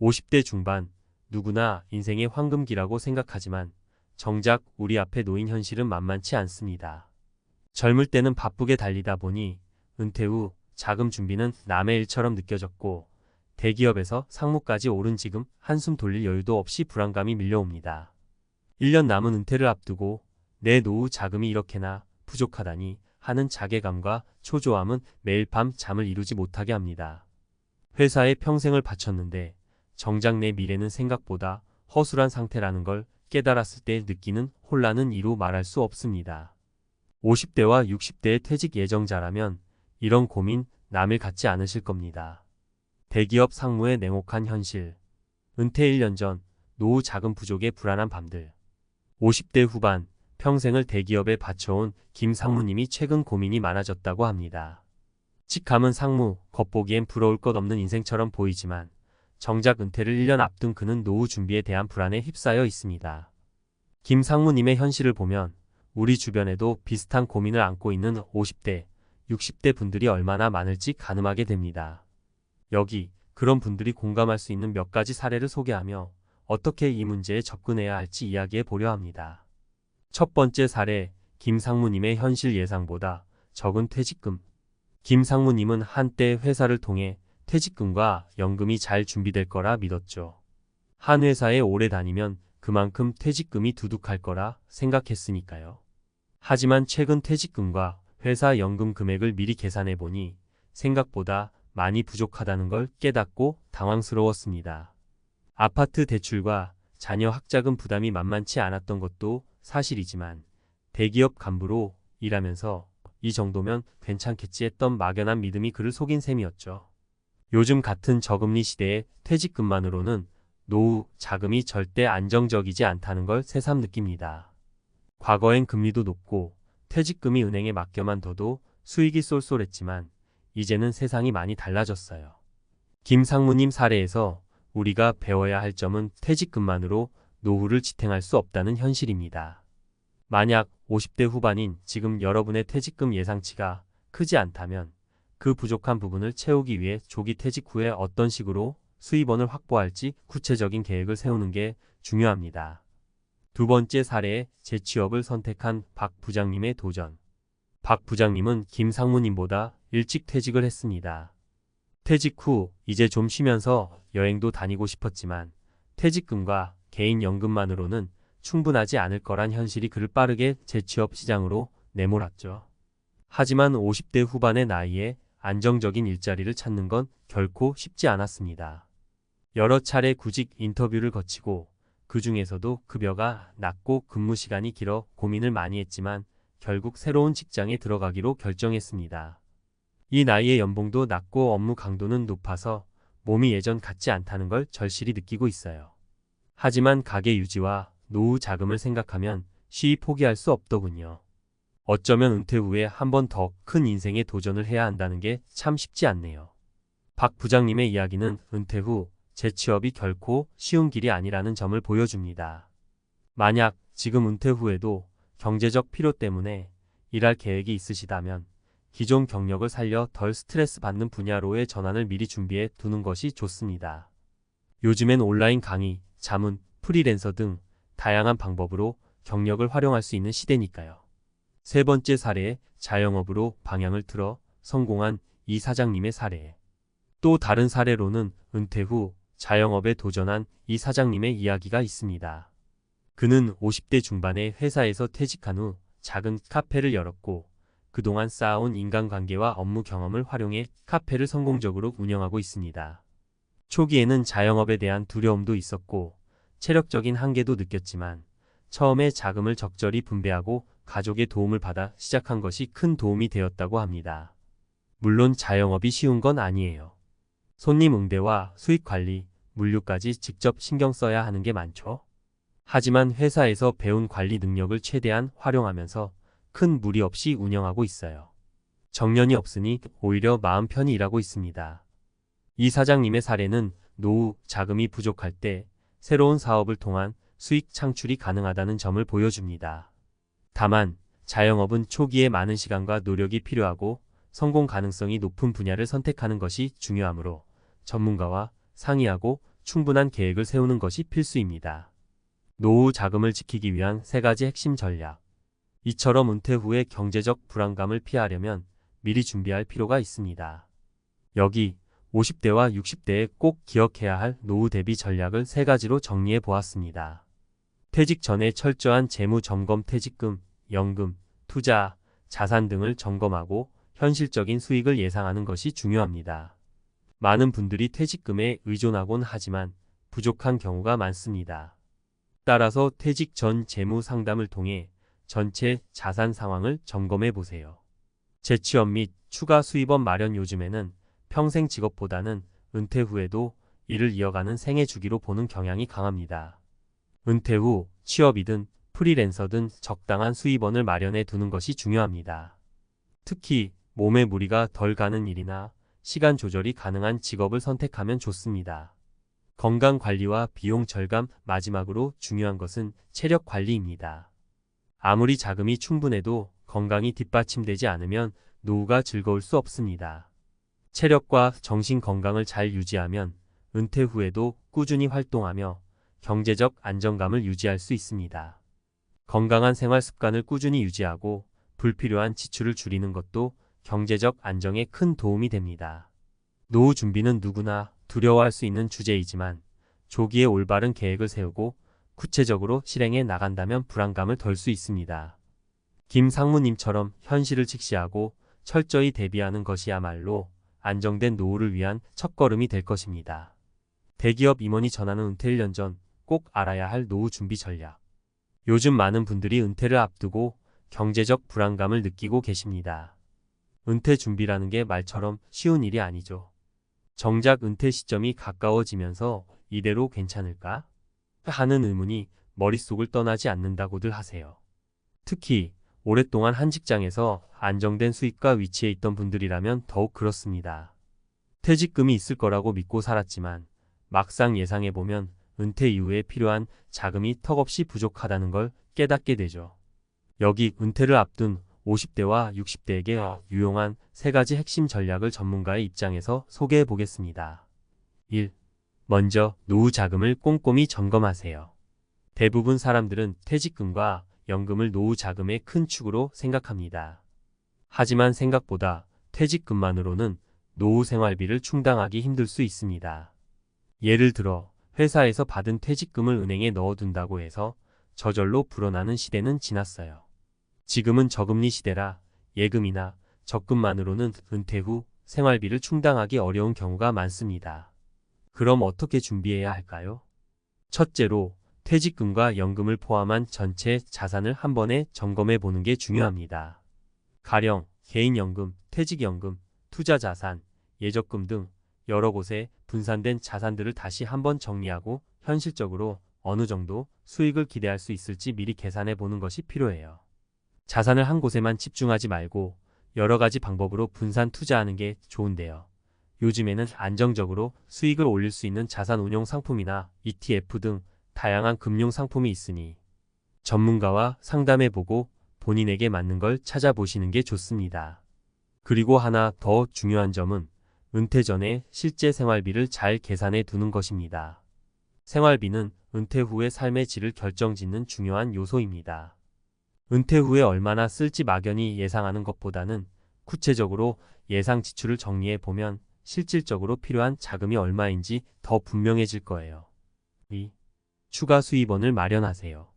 50대 중반, 누구나 인생의 황금기라고 생각하지만 정작 우리 앞에 놓인 현실은 만만치 않습니다. 젊을 때는 바쁘게 달리다 보니 은퇴 후 자금 준비는 남의 일처럼 느껴졌고 대기업에서 상무까지 오른 지금 한숨 돌릴 여유도 없이 불안감이 밀려옵니다. 1년 남은 은퇴를 앞두고 내 노후 자금이 이렇게나 부족하다니 하는 자괴감과 초조함은 매일 밤 잠을 이루지 못하게 합니다. 회사에 평생을 바쳤는데 정작 내 미래는 생각보다 허술한 상태라는 걸 깨달았을 때 느끼는 혼란은 이루 말할 수 없습니다. 50대와 60대의 퇴직 예정자라면 이런 고민 남일 같지 않으실 겁니다. 대기업 상무의 냉혹한 현실, 은퇴 1년 전 노후 자금 부족의 불안한 밤들. 50대 후반 평생을 대기업에 바쳐온 김 상무님이 최근 고민이 많아졌다고 합니다. 직함은 상무, 겉보기엔 부러울 것 없는 인생처럼 보이지만 정작 은퇴를 1년 앞둔 그는 노후 준비에 대한 불안에 휩싸여 있습니다. 김 상무님의 현실을 보면 우리 주변에도 비슷한 고민을 안고 있는 50대, 60대 분들이 얼마나 많을지 가늠하게 됩니다. 여기 그런 분들이 공감할 수 있는 몇 가지 사례를 소개하며 어떻게 이 문제에 접근해야 할지 이야기해 보려 합니다. 첫 번째 사례, 김 상무님의 현실 예상보다 적은 퇴직금. 김 상무님은 한때 회사를 통해 퇴직금과 연금이 잘 준비될 거라 믿었죠. 한 회사에 오래 다니면 그만큼 퇴직금이 두둑할 거라 생각했으니까요. 하지만 최근 퇴직금과 회사 연금 금액을 미리 계산해 보니 생각보다 많이 부족하다는 걸 깨닫고 당황스러웠습니다. 아파트 대출과 자녀 학자금 부담이 만만치 않았던 것도 사실이지만 대기업 간부로 일하면서 이 정도면 괜찮겠지 했던 막연한 믿음이 그를 속인 셈이었죠. 요즘 같은 저금리 시대에 퇴직금만으로는 노후 자금이 절대 안정적이지 않다는 걸 새삼 느낍니다. 과거엔 금리도 높고 퇴직금이 은행에 맡겨만 둬도 수익이 쏠쏠했지만 이제는 세상이 많이 달라졌어요. 김 상무님 사례에서 우리가 배워야 할 점은 퇴직금만으로 노후를 지탱할 수 없다는 현실입니다. 만약 50대 후반인 지금 여러분의 퇴직금 예상치가 크지 않다면 그 부족한 부분을 채우기 위해 조기 퇴직 후에 어떤 식으로 수입원을 확보할지 구체적인 계획을 세우는 게 중요합니다. 두 번째 사례에 재취업을 선택한 박 부장님의 도전. 박 부장님은 김 상무님보다 일찍 퇴직을 했습니다. 퇴직 후 이제 좀 쉬면서 여행도 다니고 싶었지만 퇴직금과 개인연금만으로는 충분하지 않을 거란 현실이 그를 빠르게 재취업 시장으로 내몰았죠. 하지만 50대 후반의 나이에 안정적인 일자리를 찾는 건 결코 쉽지 않았습니다. 여러 차례 구직 인터뷰를 거치고 그 중에서도 급여가 낮고 근무 시간이 길어 고민을 많이 했지만 결국 새로운 직장에 들어가기로 결정했습니다. 이 나이에 연봉도 낮고 업무 강도는 높아서 몸이 예전 같지 않다는 걸 절실히 느끼고 있어요. 하지만 가게 유지와 노후 자금을 생각하면 쉬이 포기할 수 없더군요. 어쩌면 은퇴 후에 한 번 더 큰 인생에 도전을 해야 한다는 게 참 쉽지 않네요. 박 부장님의 이야기는 은퇴 후 재취업이 결코 쉬운 길이 아니라는 점을 보여줍니다. 만약 지금 은퇴 후에도 경제적 필요 때문에 일할 계획이 있으시다면 기존 경력을 살려 덜 스트레스 받는 분야로의 전환을 미리 준비해 두는 것이 좋습니다. 요즘엔 온라인 강의, 자문, 프리랜서 등 다양한 방법으로 경력을 활용할 수 있는 시대니까요. 세 번째 사례에 자영업으로 방향을 틀어 성공한 이 사장님의 사례. 또 다른 사례로는 은퇴 후 자영업에 도전한 이 사장님의 이야기가 있습니다. 그는 50대 중반에 회사에서 퇴직한 후 작은 카페를 열었고 그동안 쌓아온 인간관계와 업무 경험을 활용해 카페를 성공적으로 운영하고 있습니다. 초기에는 자영업에 대한 두려움도 있었고 체력적인 한계도 느꼈지만 처음에 자금을 적절히 분배하고 가족의 도움을 받아 시작한 것이 큰 도움이 되었다고 합니다. 물론 자영업이 쉬운 건 아니에요. 손님 응대와 수익 관리, 물류까지 직접 신경 써야 하는 게 많죠. 하지만 회사에서 배운 관리 능력을 최대한 활용하면서 큰 무리 없이 운영하고 있어요. 정년이 없으니 오히려 마음 편히 일하고 있습니다. 이 사장님의 사례는 노후 자금이 부족할 때 새로운 사업을 통한 수익 창출이 가능하다는 점을 보여줍니다. 다만 자영업은 초기에 많은 시간과 노력이 필요하고 성공 가능성이 높은 분야를 선택하는 것이 중요하므로 전문가와 상의하고 충분한 계획을 세우는 것이 필수입니다. 노후 자금을 지키기 위한 3가지 핵심 전략. 이처럼 은퇴 후의 경제적 불안감을 피하려면 미리 준비할 필요가 있습니다. 여기 50대와 60대에 꼭 기억해야 할 노후 대비 전략을 3가지로 정리해 보았습니다. 퇴직 전에 철저한 재무 점검, 퇴직금, 연금, 투자, 자산 등을 점검하고 현실적인 수익을 예상하는 것이 중요합니다. 많은 분들이 퇴직금에 의존하곤 하지만 부족한 경우가 많습니다. 따라서 퇴직 전 재무 상담을 통해 전체 자산 상황을 점검해 보세요. 재취업 및 추가 수입원 마련. 요즘에는 평생 직업보다는 은퇴 후에도 일을 이어가는 생애 주기로 보는 경향이 강합니다. 은퇴 후 취업이든 프리랜서든 적당한 수입원을 마련해 두는 것이 중요합니다. 특히 몸에 무리가 덜 가는 일이나 시간 조절이 가능한 직업을 선택하면 좋습니다. 건강 관리와 비용 절감. 마지막으로 중요한 것은 체력 관리입니다. 아무리 자금이 충분해도 건강이 뒷받침되지 않으면 노후가 즐거울 수 없습니다. 체력과 정신 건강을 잘 유지하면 은퇴 후에도 꾸준히 활동하며 경제적 안정감을 유지할 수 있습니다. 건강한 생활 습관을 꾸준히 유지하고 불필요한 지출을 줄이는 것도 경제적 안정에 큰 도움이 됩니다. 노후 준비는 누구나 두려워할 수 있는 주제이지만 조기에 올바른 계획을 세우고 구체적으로 실행해 나간다면 불안감을 덜 수 있습니다. 김 상무님처럼 현실을 직시하고 철저히 대비하는 것이야말로 안정된 노후를 위한 첫걸음이 될 것입니다. 대기업 임원이 전하는 은퇴 1년 전 꼭 알아야 할 노후 준비 전략. 요즘 많은 분들이 은퇴를 앞두고 경제적 불안감을 느끼고 계십니다. 은퇴 준비라는 게 말처럼 쉬운 일이 아니죠. 정작 은퇴 시점이 가까워지면서 이대로 괜찮을까? 하는 의문이 머릿속을 떠나지 않는다고들 하세요. 특히 오랫동안 한 직장에서 안정된 수입과 위치에 있던 분들이라면 더욱 그렇습니다. 퇴직금이 있을 거라고 믿고 살았지만 막상 예상해보면 은퇴 이후에 필요한 자금이 턱없이 부족하다는 걸 깨닫게 되죠. 여기 은퇴를 앞둔 50대와 60대에게 유용한 3가지 핵심 전략을 전문가의 입장에서 소개해 보겠습니다. 1. 먼저 노후 자금을 꼼꼼히 점검하세요. 대부분 사람들은 퇴직금과 연금을 노후 자금의 큰 축으로 생각합니다. 하지만 생각보다 퇴직금만으로는 노후 생활비를 충당하기 힘들 수 있습니다. 예를 들어 회사에서 받은 퇴직금을 은행에 넣어둔다고 해서 저절로 불어나는 시대는 지났어요. 지금은 저금리 시대라 예금이나 적금만으로는 은퇴 후 생활비를 충당하기 어려운 경우가 많습니다. 그럼 어떻게 준비해야 할까요? 첫째로 퇴직금과 연금을 포함한 전체 자산을 한 번에 점검해 보는 게 중요합니다. 가령 개인연금, 퇴직연금, 투자자산, 예적금 등 여러 곳에 분산된 자산들을 다시 한번 정리하고 현실적으로 어느 정도 수익을 기대할 수 있을지 미리 계산해 보는 것이 필요해요. 자산을 한 곳에만 집중하지 말고 여러 가지 방법으로 분산 투자하는 게 좋은데요. 요즘에는 안정적으로 수익을 올릴 수 있는 자산 운용 상품이나 ETF 등 다양한 금융 상품이 있으니 전문가와 상담해보고 본인에게 맞는 걸 찾아보시는 게 좋습니다. 그리고 하나 더 중요한 점은 은퇴 전에 실제 생활비를 잘 계산해 두는 것입니다. 생활비는 은퇴 후의 삶의 질을 결정짓는 중요한 요소입니다. 은퇴 후에 얼마나 쓸지 막연히 예상하는 것보다는 구체적으로 예상 지출을 정리해 보면 실질적으로 필요한 자금이 얼마인지 더 분명해질 거예요. 2. 추가 수입원을 마련하세요.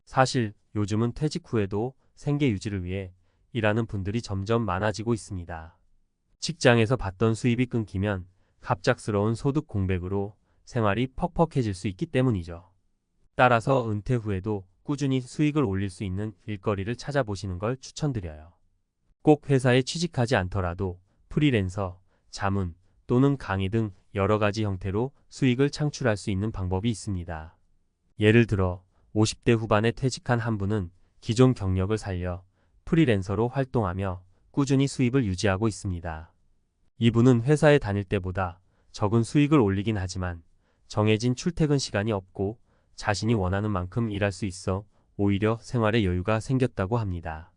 사실 요즘은 퇴직 후에도 생계 유지를 위해 일하는 분들이 점점 많아지고 있습니다. 직장에서 받던 수입이 끊기면 갑작스러운 소득 공백으로 생활이 퍽퍽해질 수 있기 때문이죠. 따라서 은퇴 후에도 꾸준히 수익을 올릴 수 있는 일거리를 찾아보시는 걸 추천드려요. 꼭 회사에 취직하지 않더라도 프리랜서, 자문 또는 강의 등 여러 가지 형태로 수익을 창출할 수 있는 방법이 있습니다. 예를 들어 50대 후반에 퇴직한 한 분은 기존 경력을 살려 프리랜서로 활동하며 꾸준히 수입을 유지하고 있습니다. 이분은 회사에 다닐 때보다 적은 수익을 올리긴 하지만 정해진 출퇴근 시간이 없고 자신이 원하는 만큼 일할 수 있어 오히려 생활에 여유가 생겼다고 합니다.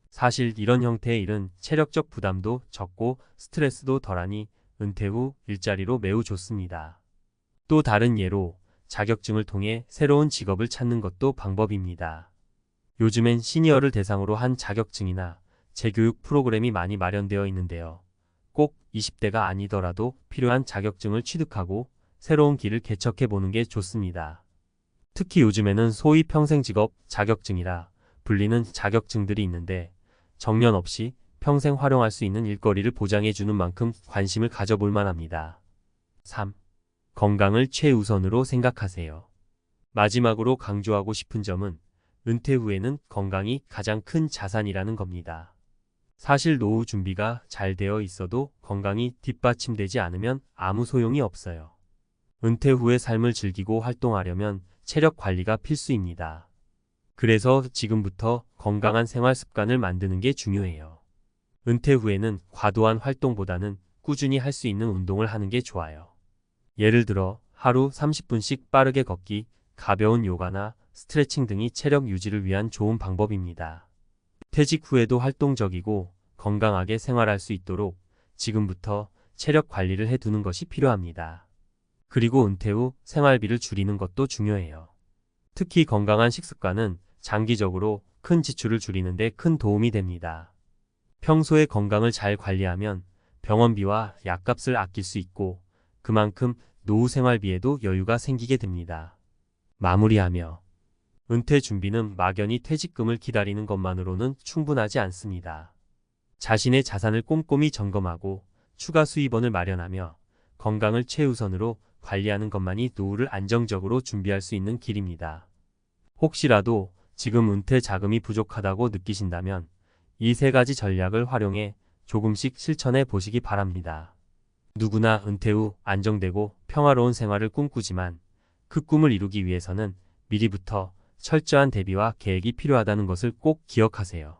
사실 이런 형태의 일은 체력적 부담도 적고 스트레스도 덜하니 은퇴 후 일자리로 매우 좋습니다. 또 다른 예로 자격증을 통해 새로운 직업을 찾는 것도 방법입니다. 요즘엔 시니어를 대상으로 한 자격증이나 재교육 프로그램이 많이 마련되어 있는데요. 꼭 20대가 아니더라도 필요한 자격증을 취득하고 새로운 길을 개척해 보는 게 좋습니다. 특히 요즘에는 소위 평생직업 자격증이라 불리는 자격증들이 있는데 정년 없이 평생 활용할 수 있는 일거리를 보장해 주는 만큼 관심을 가져볼 만합니다. 3. 건강을 최우선으로 생각하세요. 마지막으로 강조하고 싶은 점은 은퇴 후에는 건강이 가장 큰 자산이라는 겁니다. 사실 노후 준비가 잘 되어 있어도 건강이 뒷받침되지 않으면 아무 소용이 없어요. 은퇴 후의 삶을 즐기고 활동하려면 체력 관리가 필수입니다. 그래서 지금부터 건강한 생활 습관을 만드는 게 중요해요. 은퇴 후에는 과도한 활동보다는 꾸준히 할 수 있는 운동을 하는 게 좋아요. 예를 들어 하루 30분씩 빠르게 걷기, 가벼운 요가나 스트레칭 등이 체력 유지를 위한 좋은 방법입니다. 퇴직 후에도 활동적이고 건강하게 생활할 수 있도록 지금부터 체력 관리를 해두는 것이 필요합니다. 그리고 은퇴 후 생활비를 줄이는 것도 중요해요. 특히 건강한 식습관은 장기적으로 큰 지출을 줄이는 데 큰 도움이 됩니다. 평소에 건강을 잘 관리하면 병원비와 약값을 아낄 수 있고 그만큼 노후 생활비에도 여유가 생기게 됩니다. 마무리하며 은퇴 준비는 막연히 퇴직금을 기다리는 것만으로는 충분하지 않습니다. 자신의 자산을 꼼꼼히 점검하고 추가 수입원을 마련하며 건강을 최우선으로 관리하는 것만이 노후를 안정적으로 준비할 수 있는 길입니다. 혹시라도 지금 은퇴 자금이 부족하다고 느끼신다면 이 세 가지 전략을 활용해 조금씩 실천해 보시기 바랍니다. 누구나 은퇴 후 안정되고 평화로운 생활을 꿈꾸지만 그 꿈을 이루기 위해서는 미리부터 철저한 대비와 계획이 필요하다는 것을 꼭 기억하세요.